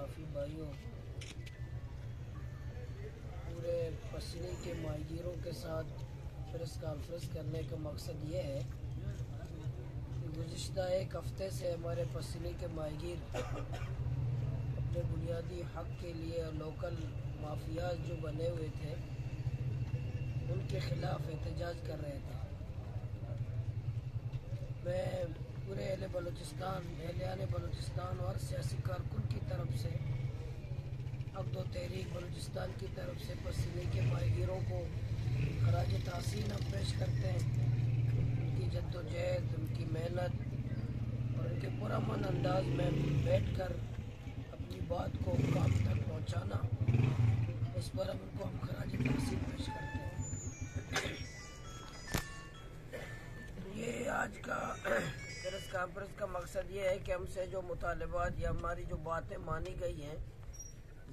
सहाफ़ी भाइयों, पूरे पसीने के माहीगीरों के साथ प्रेस कॉन्फ्रेंस करने का मकसद ये है कि गुज़िश्ता एक हफ़्ते से हमारे पसीने के माहीगीर अपने बुनियादी हक़ के लिए लोकल माफिया जो बने हुए थे उनके ख़िलाफ़ एहतजाज कर रहे थे। मैं पूरे अहले बलूचिस्तान, अहलियान बलूचिस्तान और सियासी कारकुन की तरफ से अब दो तहरीक बलूचिस्तान की तरफ से पसीने के माहीगीरों को खराज तहसीन हम पेश करते हैं। उनकी जद्दोजहद, उनकी मेहनत और उनके पुरअमन अंदाज में बैठ कर अपनी बात को काम तक पहुँचाना, इस पर हम खराज तहसीन पेश करते हैं। ये आज का प्रेस कॉन्फ्रेंस का मकसद ये है कि हमसे जो मुतालबात या हमारी जो बातें मानी गई हैं,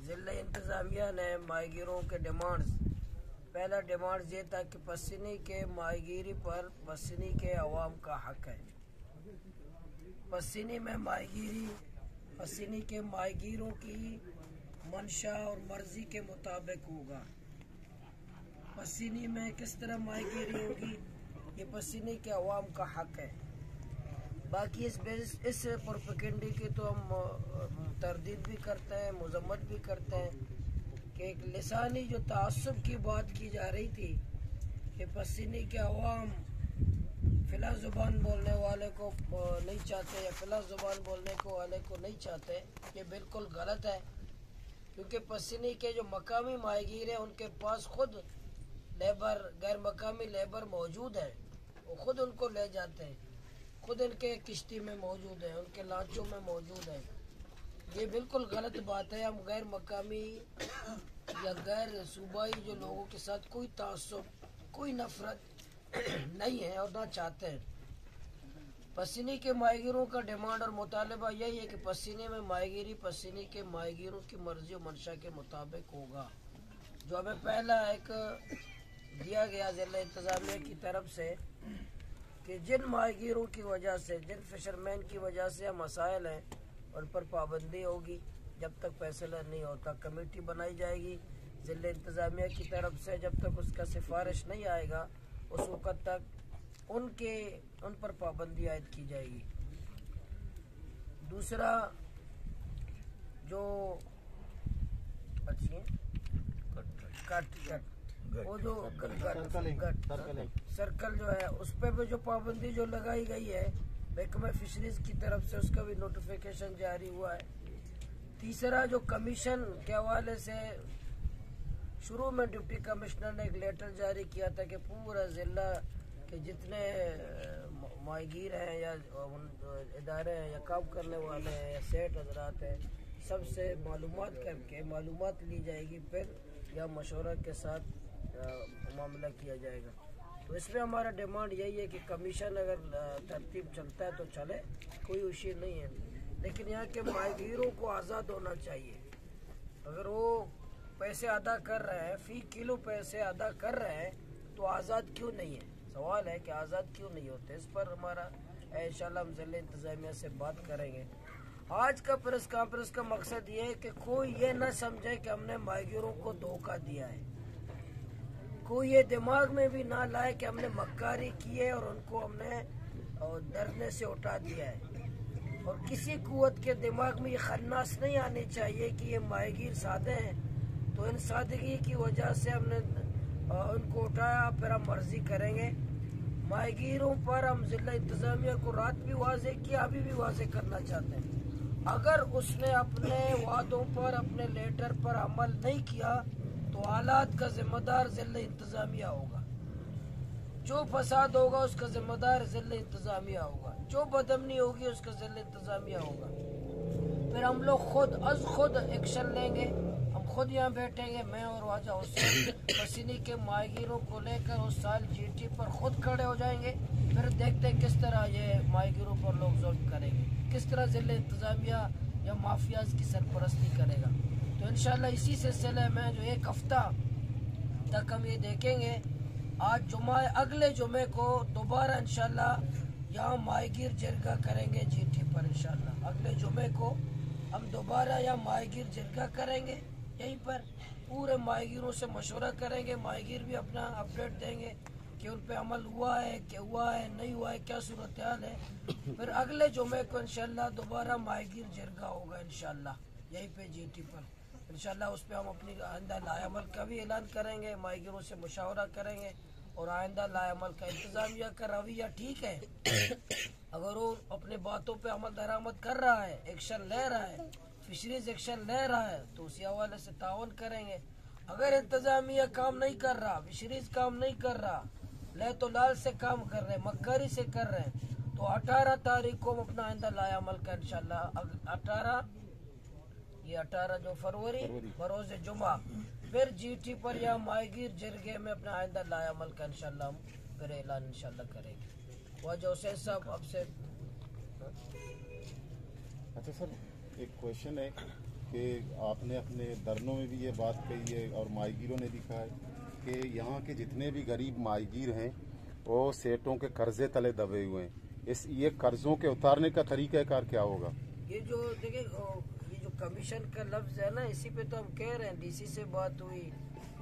ज़िला इंतज़ामिया ने माहीगीरों के डिमांड्स, पहला डिमांड ये था कि पसीने के माहीगीरी पर पसीने के अवाम का हक है। पसीने में माहीगीरी पसीने के माहीगीरों की मंशा और मर्जी के मुताबिक होगा। पसीने में किस तरह माहीगीरी होगी, ये पसीने के अवाम का हक है। बाकी इस प्रोपेगेंडे की तो हम तरदीद भी करते हैं, मजम्मत भी करते हैं कि एक लिसानी जो तासुब की बात की जा रही थी कि पसीने के अवाम फ़िला ज़ुबान बोलने वाले को नहीं चाहते या फ़िला ज़ुबान बोलने को वाले को नहीं चाहते, ये बिल्कुल गलत है। क्योंकि पसीने के जो मकामी माहीगीर हैं उनके पास खुद लेबर, गैर मकामी लेबर मौजूद है, वो खुद उनको ले जाते हैं, खुद इनके किश्ती में मौजूद है, उनके लांचों में मौजूद है। ये बिल्कुल गलत बात है। हम गैर मकामी या गैर सूबाई जो लोगों के साथ कोई तासुब, कोई नफरत नहीं है और ना चाहते हैं। पसीने के माहीगीरों का डिमांड और मुतालबा यही है कि पसीने में माहीगीरी पसीने के माहीगीरों की मर्जी और मंशा के मुताबिक होगा। जो हमें पहला एक दिया गया ज़िला इंतज़ामिया की तरफ से कि जिन माहीगीरों की वजह से, जिन फिशरमैन की वजह से मसाइल हैं, उन पर पाबंदी होगी। जब तक फैसला नहीं होता कमेटी बनाई जाएगी ज़िला इंतज़ामिया की तरफ से। जब तक उसका सिफारिश नहीं आएगा उस वक़्त तक उन पर पाबंदी आयद की जाएगी। दूसरा जो वो जो सर्कल जो है उस पर भी जो पाबंदी जो लगाई गई है महकमा फिशरीज की तरफ से, उसका भी नोटिफिकेशन जारी हुआ है। तीसरा जो कमीशन के हवाले से शुरू में डिप्टी कमिश्नर ने एक लेटर जारी किया था कि पूरा ज़िला के जितने माहीगीर हैं या इदारे हैं या काम करने वाले हैं या सेठ हजरात हैं, सबसे मालूमात करके मालूमात ली जाएगी, फिर या मशवरा के साथ मामला किया जाएगा। तो इसमें हमारा डिमांड यही है कि कमीशन अगर तरतीब चलता है तो चले, कोई इशू नहीं है, लेकिन यहाँ के माहीगीरों को आज़ाद होना चाहिए। अगर वो पैसे अदा कर रहे हैं, फ़ी किलो पैसे अदा कर रहे हैं, तो आज़ाद क्यों नहीं है? सवाल है कि आज़ाद क्यों नहीं होते। इस पर हमारा इंशाल्लाह हम ज़िला इंतज़ामिया से बात करेंगे। आज का प्रेस कॉन्फ्रेंस का मकसद ये है कि कोई ये ना समझे कि हमने माहीगीरों को धोखा दिया है, कोई ये दिमाग में भी ना लाए कि हमने मक्कारी की है और उनको हमने डरने से उठा दिया है। और किसी कुव्वत के दिमाग में ये खन्नास नहीं आनी चाहिए कि ये माहीगीर सादे हैं, तो इन सादगी की वजह से हमने उनको उठाया, फिर हम मर्जी करेंगे। माहीगीरों पर हम ज़िला इंतज़ामिया को रात भी वाज़े किया, अभी भी वाज़े करना चाहते हैं। अगर उसने अपने वादों पर, अपने लेटर पर अमल नहीं किया तो हालात का जिम्मेदार ज़िला इंतज़ामिया होगा। जो फसाद होगा उसका जिम्मेदार ज़िला इंतज़ामिया होगा, जो बदअमनी होगी उसका ज़िला इंतज़ामिया होगा। फिर हम लोग खुद एक्शन लेंगे। हम खुद यहाँ बैठेंगे, मैं और वाजा हुसैन पसीने के माहीगीरों को लेकर उस साल GT पर खुद खड़े हो जाएंगे। फिर देखते हैं किस तरह ये माहीगीरों पर लोग जुल्म करेंगे, किस तरह ज़िला इंतज़ामिया या माफियाज की सरपरस्ती करेगा। तो इंशाल्लाह इसी सिलसिले में जो एक हफ्ता तक हम ये देखेंगे। आज जुमा, अगले जुमे को दोबारा इंशाल्लाह यहाँ माहीगीर जरगा करेंगे GT पर। इंशाल्लाह अगले जुमे को हम दोबारा यहाँ माहीगीर जरगा करेंगे, यहीं पर पूरे माहीगीरों से मशवरा करेंगे। माहीगीर भी अपना अपडेट देंगे कि उन पे अमल हुआ है, क्या हुआ है, नहीं हुआ है, क्या सूरत हाल है। फिर अगले जुमे को इंशाल्लाह दोबारा माहीगीर जरगा होगा इंशाल्लाह, यहीं पे GT पर इंशाल्लाह। उस पर हम अपनी आइंदा लाएअमल का भी ऐलान करेंगे, माहीगीरों से मुशावरा करेंगे और आइंदा लाएअमल का इंतजामिया का रवैया ठीक है, अगर वो अपने बातों पे अमल दरामद कर रहा है, एक्शन ले रहा है, फिशरीज एक्शन ले रहा है, तो उसी हवाले से तावन करेंगे। अगर इंतजामिया काम नहीं कर रहा, फिशरीज काम नहीं कर रहा, ले तो लाल से काम कर रहे हैं, मक्कारी से कर रहे हैं, तो 18 तारीख को हम अपना आइंदा लाएअमल का इंशाल्लाह 18 जो फरवरी बरोज जुमा फिर GT पर या माहीगीर जरगे में अपना आइंदा लाएअमल का इंशाल्लाह हम फिर ऐलान इंशाल्लाह करेंगे। वजह से सब अब से। अच्छा सर, एक क्वेश्चन है कि आपने अपने धरनों में भी ये बात कही है और माहीगीरों ने भी कहा है कि यहाँ के जितने भी गरीब माहीगीर हैं वो सेठों के कर्जे तले दबे हुए हैं। ये कर्जों के उतारने का तरीक़ाकार क्या होगा? ये जो देखिए, ये जो कमीशन का लफ्ज है ना, इसी पे तो हम कह रहे हैं। DC से बात हुई,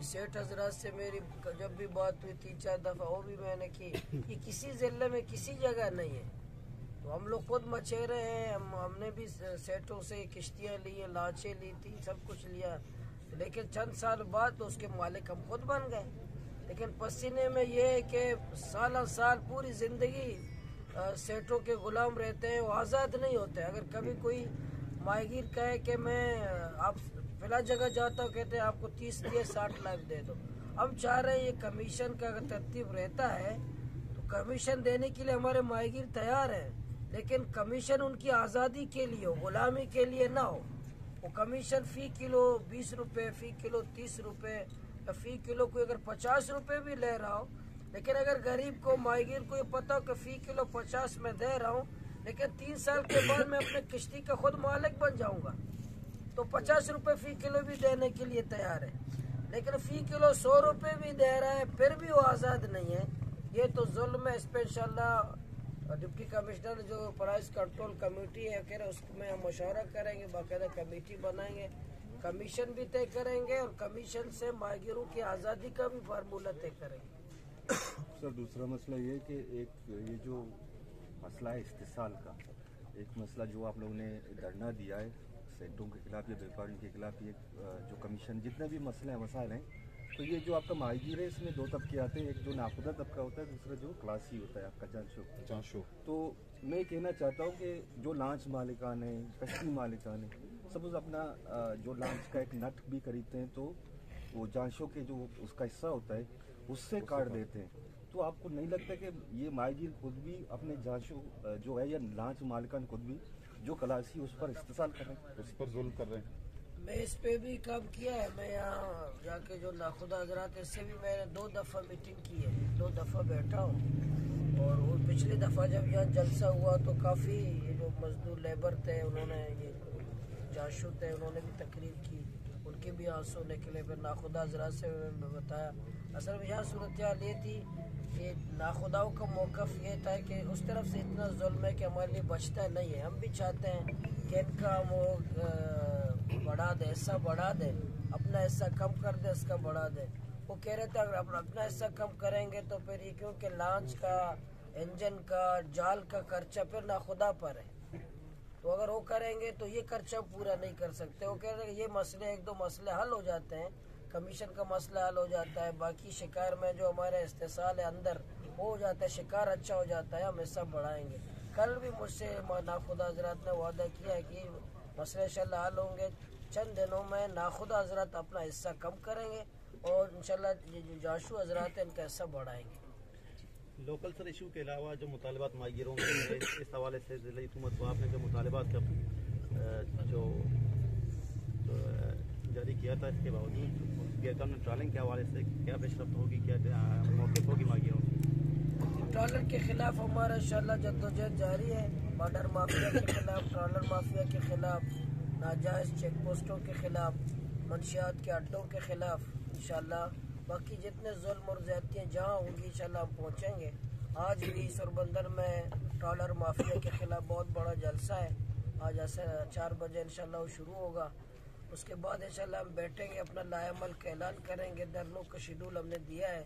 सेठ हजरात से मेरी जब भी बात हुई 3-4 दफा वो भी मैंने की, ये किसी जिले में किसी जगह नहीं है। तो हम लोग खुद मचेरे हैं, हमने भी सेठों से किश्तियाँ ली हैं, लाशें ली थी, सब कुछ लिया, लेकिन चंद साल बाद तो उसके मालिक हम खुद बन गए। लेकिन पसीने में ये है कि साल पूरी जिंदगी सेठों के गुलाम रहते हैं, वो आज़ाद नहीं होते। अगर कभी कोई माहीगीर कहे कि मैं आप फिलहाल जगह जाता हूँ, कहते हैं आपको 30 दिए 60 लाख दे दो। हम चाह रहे हैं ये कमीशन का अगर तरतीब रहता है तो कमीशन देने के लिए हमारे माहीगीर तैयार हैं, लेकिन कमीशन उनकी आज़ादी के लिए हो, गुलामी के लिए ना हो। वो कमीशन फ़ी किलो 20 रुपये, फ़ी किलो 30 रुपये, या फ़ी किलो कोई अगर 50 रुपये भी ले रहा हो, लेकिन अगर गरीब को माहीगीर को ये पता हो कि फ़ी किलो 50 में दे रहा हूँ, लेकिन 3 साल के बाद मैं अपने किश्ती का खुद मालिक बन जाऊँगा, तो 50 रुपये फ़ी किलो भी देने के लिए तैयार है। लेकिन फ़ी किलो 100 रुपये भी दे रहा है, फिर भी वो आज़ाद नहीं है। ये तो जुल्म है। इस पर इंशाल्लाह डिप्टी कमिश्नर जो प्राइस कंट्रोल कमेटी है, कह रहे उसमें हम मशवरा करेंगे, बाकायदा कमेटी बनाएंगे, कमीशन भी तय करेंगे और कमीशन से माहीगीरों की आज़ादी का भी फार्मूला तय करेंगे। सर, दूसरा मसला ये कि एक ये जो मसला है इस्तिसाल का, एक मसला जो आप लोगों ने धरना दिया है सेठों के खिलाफ या व्यापारियों के खिलाफ, ये जो कमीशन जितने भी मसले हैं मसाइल हैं, तो ये जो आपका माहीगीर है इसमें 2 तबके आते हैं, एक जो नाखुदा तबका होता है, दूसरा जो क्लासी होता है आपका जानशो। तो मैं कहना चाहता हूँ कि जो लांच मालिकान है, कश्ती मालिकान है, सपोज अपना जो लांच का एक नट भी खरीदते हैं तो वो जानशो के जो उसका हिस्सा होता है उससे काट देते हैं। तो आपको नहीं लगता कि ये माहीगीर खुद भी अपने जानशो जो है या लांच मालिकान खुद भी जो क्लासी उस पर इस्तेसाल कर रहे हैं, उस पर जुल्म कर रहे हैं? मैं इस पे भी काम किया है। मैं यहाँ जाके जो नाखुदा हजरात, इससे भी मैंने 2 दफ़ा मीटिंग की है, 2 दफ़ा बैठा हूँ। और वो पिछली दफ़ा जब यहाँ जलसा हुआ तो काफ़ी ये जो मजदूर लेबर थे, उन्होंने ये जाशु थे, उन्होंने भी तकरीर की, उनके भी आंसू निकले। फिर नाखुदा हजरात से मैं बताया, असल में यहाँ सूरत हाल ये थी कि नाखुदाओं का मौक़िफ़ ये था कि उस तरफ से इतना जुल्म है कि हमारे लिए बचता नहीं है। हम भी चाहते हैं कि इनका वो बढ़ा दे, हिस्सा बढ़ा दे, अपना हिस्सा कम कर दे, इसका बढ़ा दे। वो कह रहे थे अगर अपना हिस्सा कम करेंगे तो फिर ये क्योंकि लॉन्च का, इंजन का, जाल का खर्चा फिर नाखुदा पर है, तो अगर वो करेंगे तो ये खर्चा पूरा नहीं कर सकते। वो कह रहे हैं ये मसले 1-2 मसले हल हो जाते हैं, कमीशन का मसला हल हो जाता है, बाकी शिकार में जो हमारे इस्तेसाल है अंदर वो हो जाता है, शिकार अच्छा हो जाता है, हम हिस्सा बढ़ाएंगे। कल भी मुझसे नाखुदा हजरात ने वादा किया है कि मसले इंशाल्लाह हल होंगे। चंद दिनों में नाखुदा हजरात अपना हिस्सा कम करेंगे और इंशाल्लाह जो जाशु हजरात हैं इनका हिस्सा बढ़ाएंगे। लोकल सर इशू के अलावा जो मुतालबात माहीगीरों के इस हवाले से ज़िला हुकूमत को आपने जो मुतालबात का जो जारी किया था, इसके बावजूद गैरकानूनी ट्रॉलिंग के हवाले से क्या पेशरफ्त होगी, क्या मौक़िफ़ होगी माहीगीरों की? ट्रॉलर के खिलाफ हमारा इंशाल्लाह जद्दोजहद जारी है। बॉर्डर माफिया के खिलाफ, ट्रॉलर माफिया के खिलाफ, नाजायज़ चेक पोस्टों के खिलाफ, मंशियात के अड्डों के खिलाफ इंशाल्लाह। बाकी जितने जुल्म और ज़्यादतियाँ जहाँ होंगी इंशाल्लाह हम पहुँचेंगे। आज भी सुरबंदर में ट्रॉलर माफिया के खिलाफ बहुत बड़ा जलसा है। आज ऐसे 4 बजे इंशाल्लाह वो शुरू होगा। उसके बाद इंशाल्लाह हम बैठेंगे, अपना लाएमल का ऐलान करेंगे। धरनों का शेड्यूल हमने दिया है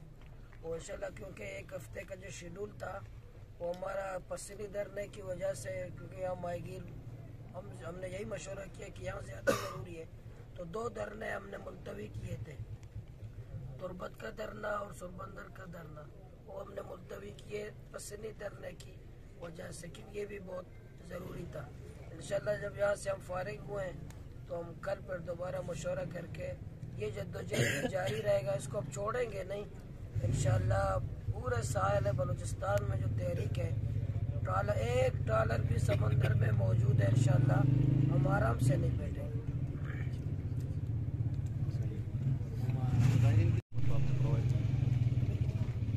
वो इंशाल्लाह, क्योंकि 1 हफ्ते का जो शेड्यूल था वो हमारा पसीनी धरने की वजह से, क्योंकि यहाँ माहीगीर हमने यही मशवरा किया कि यहाँ ज़्यादा ज़रूरी है, तो 2 धरने हमने मुलतवी किए थे, तुरबत का धरना और सुरबंदर का धरना, वो हमने मुलतवी किए पसीनी धरने की वजह से, क्योंकि ये भी बहुत ज़रूरी था। इंशाल्लाह जब यहाँ से हम फारिग हुए तो हम कल पर दोबारा मशवरा करके ये जद्दोजहद जारी रहेगा, इसको अब छोड़ेंगे नहीं इंशाल्लाह। पूरे साहिल बलूचिस्तान में जो तहरीक है, एक ट्रॉलर भी समंदर में मौजूद है इंशाल्लाह, हम आराम से नहीं बैठेंगे।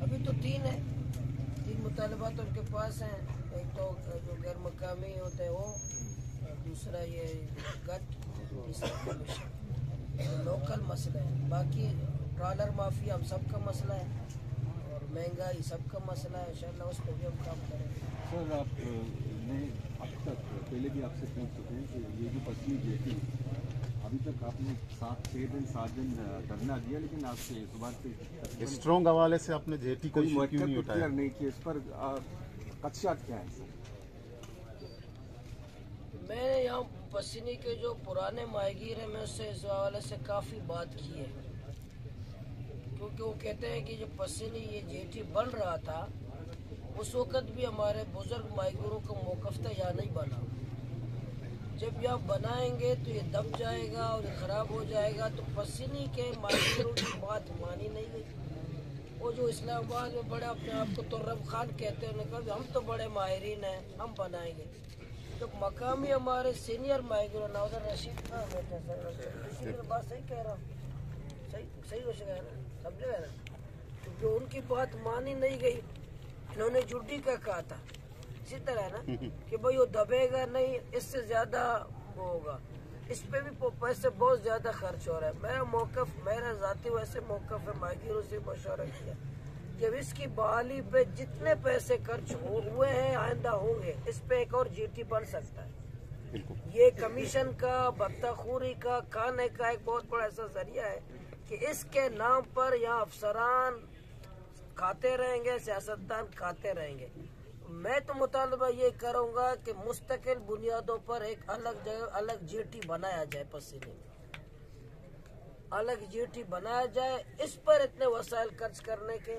अभी तो 3 है, 3 मुतालबात उनके पास हैं। एक तो जो गैर मकामी होते हैं वो, दूसरा ये गट, तीसरा कमीशन। लोकल मसला है, बाकी ट्रॉलर माफी हम सबका मसला है और महंगाई सबका मसला है। इंशाल्लाह उस पर भी हम काम करेंगे। सर आपने अब तक पहले भी आपसे पूछ चुके हैं कि ये जो पश्चिमी जेटी, अभी तक आपने 7 दिन धरना दिया, लेकिन आपसे सुबह से स्ट्रॉन्ग हवाले से आपने जेटी को कोई क्यों नहीं उठाया? नहीं किया। इस पर कक्षात क्या है? मैंने यहाँ पसीनी के जो पुराने माहीगीर हैं, मैं उससे इस हवाले से काफ़ी बात की है, क्योंकि वो कहते हैं कि जो पसीनी ये जेटी बन रहा था उस वक़्त भी हमारे बुजुर्ग माहीगीरों का मौक़िफ़ था, यहाँ नहीं बना। जब यहाँ बनाएंगे तो ये दब जाएगा और ये ख़राब हो जाएगा, तो पसीनी के माहीगीरों की बात मानी नहीं गई। वो जो इस्लामाबाद में बड़े अपने आप को तुर्रब खान कहते हैं, उन्होंने कहा हम तो बड़े माहिरीन हैं, हम बनाएंगे। तो मकामी हमारे सीनियर माहीगीरों नौदर रशीद का बेटे सर, बात सही कह रहा हूँ, सही हो सका है ना, समझे है ना, क्योंकि उनकी बात मानी नहीं गई। इन्होंने जुड्डी का कहा था इसी तरह ना कि भाई वो दबेगा नहीं, इससे ज्यादा वो होगा, इस पे भी पैसे बहुत ज्यादा खर्च हो रहा है। मेरा मौक़िफ़, मेरा ज़ाती वैसे मौक़िफ़ है, माहीगीरों से मशवरा किया जब इसकी बहाली पे जितने पैसे खर्च हुए हैं आइंदा होंगे, इस पे एक और जेटी बन सकता है। ये कमीशन का, बख्ताखोरी का, खाने का एक बहुत बड़ा ऐसा जरिया है कि इसके नाम पर यहाँ अफसरान खाते रहेंगे, सियासतदान खाते रहेंगे। मैं तो मुतालबा ये करूँगा कि मुस्तकिल बुनियादों पर एक अलग जगह अलग जेटी बनाया जाए, पसीने अलग जेटी बनाया जाए, इस पर इतने वसाइल खर्च करने के,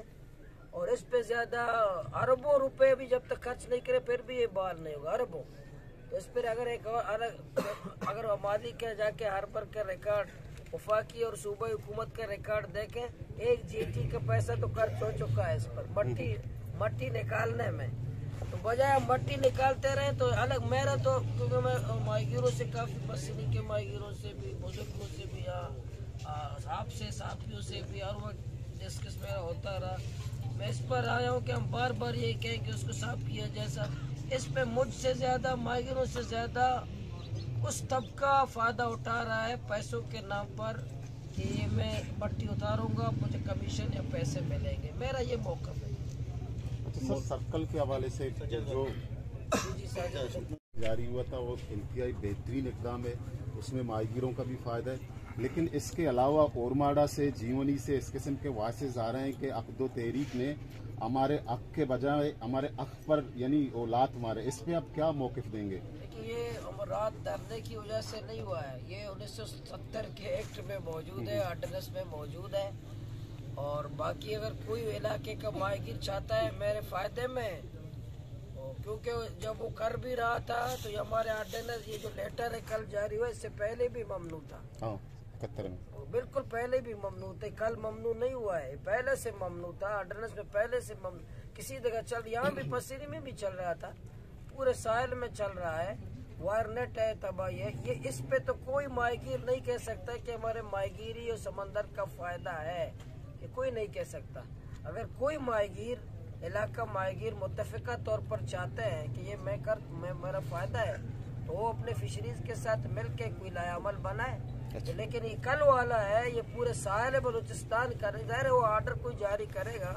और इस पे ज्यादा अरबों रुपए भी जब तक खर्च नहीं करे फिर भी ये बाल नहीं होगा, अरबों। तो इस पर अगर एक और अलग, अगर आबादी के जाके हर पर के रिकॉर्ड, वफाकी और सूबाई हुकूमत का रिकॉर्ड देखें, एक जेटी का पैसा तो खर्च हो चुका है इस पर, मट्टी निकालने में। तो बजाय मट्टी निकालते रहे तो अलग, मेरा तो क्योंकि मैं माहीगीरों से काफ़ी पसीनी के माहीगीरों से भी, बुजुर्गों से भी, आपसे साथियों से भी और वो डिस्कस मेरा होता रहा, मैं इस पर आया हूँ कि हम बार बार ये कहें कि उसको साफ किया जैसा। इस पे मुझसे ज़्यादा, माहीगीरों से ज़्यादा उस तबका फ़ायदा उठा रहा है पैसों के नाम पर कि ये मैं मट्टी उतारूंगा, मुझे कमीशन या पैसे मिलेंगे, मेरा ये मौक़िफ़ है। सर सर्कल के हवाले से जो जारी हुआ था वो इंतहाई बेहतरीन इक़दाम है, उसमें माहीगीरों का भी फ़ायदा है, लेकिन इसके अलावा ओरमाड़ा से, जीवनी से इस किस्म के वासेस आ रहे हैं कि अक़दो तहरीक ने हमारे अक़ के बजाय हमारे अक़ पर यानी वो लात मारे, इस पर आप क्या मौक़िफ़ देंगे? देखिए ये रात धरने की वजह से नहीं हुआ है, ये 1970 के एक्ट में मौजूद है, ऑर्डिनेंस में मौजूद है। और बाकी अगर कोई इलाके का माहीगीर चाहता है मेरे फ़ायदे में, क्योंकि जब वो कर भी रहा था तो ये हमारे ऑर्डिनेंस, ये जो लेटर है कल जारी हुआ, इससे पहले भी ममनू था। हाँ, 71 में बिल्कुल पहले भी ममनू थे, कल ममनू नहीं हुआ है, पहले से ममनू था, ऑर्डिनेंस में पहले से ममनू किसी जगह चल, यहाँ भी पसीनी में भी चल रहा था, पूरे साहिल में चल रहा है, वायरनेट है, तबाही है। ये इस पे तो कोई माहीगीर नहीं कह सकता कि हमारे माहीगीरी और समंदर का फ़ायदा है, ये कोई नहीं कह सकता। अगर कोई माहीगीर, इलाका माहीगीर मुत्तफ़िका तौर पर चाहते हैं कि ये मेरा फ़ायदा है, तो वो अपने फिशरीज के साथ मिल के कोई लायामल बनाए। अच्छा। लेकिन ये कल वाला है, ये पूरे साहिल बलूचिस्तान का नहीं, ज़ाहिर है वो आर्डर कोई जारी करेगा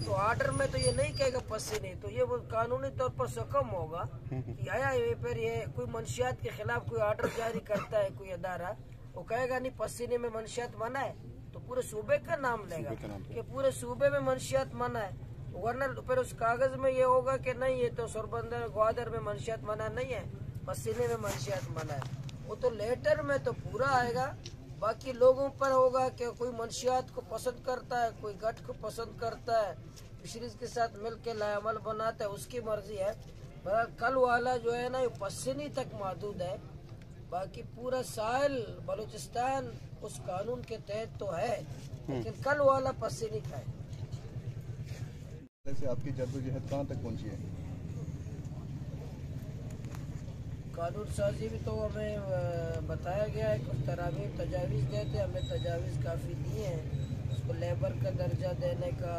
तो ऑर्डर में तो ये नहीं कहेगा पसीने, तो ये वो कानूनी तौर पर सकम होगा कि आया ये पर ये कोई मंशियात के खिलाफ कोई ऑर्डर जारी करता है कोई अदारा, वो कहेगा नहीं पसीने में मंशियात मना है, तो पूरे सूबे का नाम लेगा कि पूरे सूबे में मंशियात मना है, वरना फिर उस कागज में ये होगा कि नहीं ये तो सोरबंदर ग्वादर में मंशियात मना नहीं है, पसीने में मंशियात मना है। वो तो लेटर में तो पूरा आएगा, बाकी लोगों पर होगा कि कोई मंशियात को पसंद करता है, कोई गठ को पसंद करता है, फिशरीज के साथ मिलकर लायामल बनाता है, उसकी मर्जी है। कल वाला जो है ना ये पसीनी तक महदूद है, बाकी पूरा साहिल बलूचिस्तान उस कानून के तहत तो है, लेकिन कल वाला पसीनी का है। से आपकी जद्दोजहद कहाँ तक पहुँची है? कानून साजी भी तो हमें बताया गया है, कुछ तरावी तजावीज़ देते, हमें तजावीज़ काफ़ी दिए हैं, उसको लेबर का दर्जा देने का,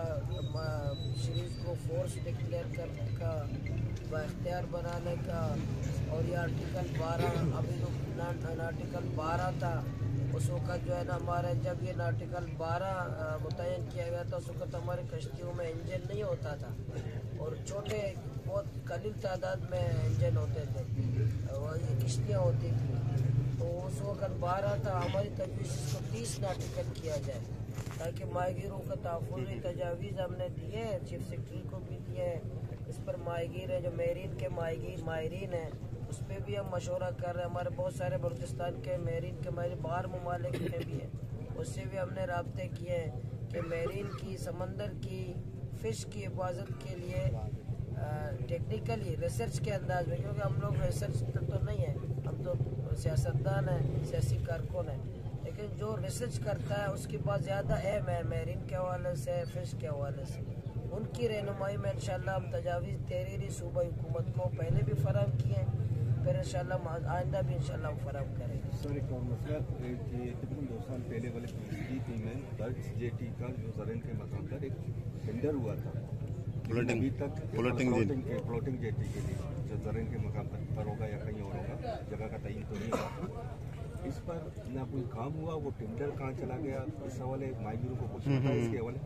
शरीफ को फोर्स डिक्लेयर करने का, बाख्तियार बनाने का, और ये आर्टिकल 12 अभी जो आर्टिकल 12 था उस वक़्त जो है ना हमारे जब ये आर्टिकल 12 मुतय्यन किया गया था उस वक़्त हमारी कश्तियों में इंजन नहीं होता था और छोटे बहुत कलील तादाद में इंजन होते थे और ये किश्तियाँ होती थी, तो उस वक़्त 12 था। हमारी तजवीज़ इसको 30 नाटिकल किया जाए ताकि माहगीरों का तहफ़्फ़ुज़ तजावीज़ हमने दिए, चीफ सेक्रेटरी को भी दिए हैं। इस पर माहगीर है जो मेरीन के माहरीन हैं उस पर भी हम मशवरा कर रहे हैं। हमारे बहुत सारे बलूचिस्तान के मेरीन के माहिर बाहर ममालिक में भी हैं, उससे भी हमने रब्ते किए हैं कि मेरीन की समंदर की फ़िश की हिफाजत के लिए टेक्निकली रिसर्च के अंदाज में, क्योंकि हम लोग रिसर्च तो नहीं है, हम तो सियासतदान हैं, सियासी कारकुन हैं, लेकिन जो रिसर्च करता है उसके पास ज़्यादा अहम है मेरीन के हवाले से, फ़िश के हवाले से। उनकी रहनुमाई में इंशाल्लाह हम तजावीज़ तहरीरी सूबाई हुकूमत को पहले भी फराहम किए हैं, फिर इंशाल्लाह आइंदा भी इंशाल्लाह हम फराहम करेंगे। सर एक और मसला कि तकरीबन 2 साल पहले वाले PCD में बर्ड्स जेटी का जो जरन के मकाम पर एक टेंडर हुआ था, अभी तक फ्लोटिंग जेटी के लिए जो जरन के मकाम पर होगा या कहीं और होगा, जगह का तयन तो नहीं हुआ, इस पर ना कोई काम हुआ, वो टेंडर कहाँ चला गया, इस हवाले माहगीरों को कुछ पता है इसके हवाले?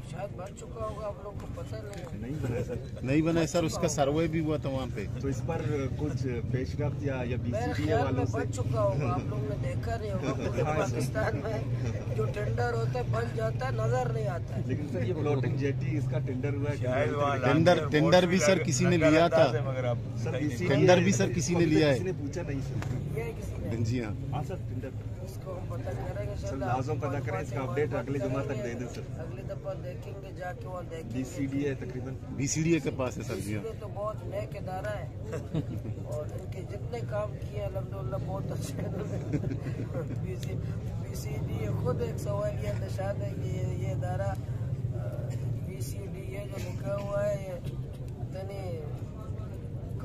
शायद बन चुका होगा, आप लोग को पता नहीं बना सर, नहीं बना है सर, उसका सर्वे भी हुआ था वहाँ पे, तो इस पर कुछ पेशरफ्त या BCD वालों से बन चुका होगा, आप लोग ने देखा नहीं होगा। पूरे पाकिस्तान में जो टेंडर होता है बन जाता है, नजर नहीं आता है। लेकिन सर ये फ्लोटिंग जेटी इसका टेंडर हुआ है, टेंडर भी सर किसी ने लिया था, टेंडर भी सर किसी ने लिया है, पूछा नहीं सर, जी हाँ सर टेंडर इसको हम पता करेंगे सर, लाजम पता करें, इसका अपडेट अगले जुमा तक दे दें सर। अगली दफा देखेंगे जाके वहाँ देखेंगे। BCD है तकरीबन, BCD के पास है सर जी हाँ। इसलिए तो बहुत नेक इदारा है और इनके जितने काम किए अल्हम्दुलिल्लाह बहुत अच्छे। BCD खुद एक सवालिया निशान है कि ये इदारा BCD ये जो लिखा हुआ है ये इतनी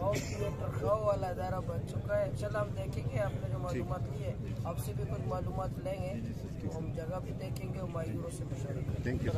खाओ वाला इदारा बन चुका है। चलो हम देखेंगे, आपने जो मालूमात ली है आपसे भी कुछ मालूमात लेंगे, तो हम जगह भी देखेंगे और माहगीरों से मशवरा करेंगे। Thank you.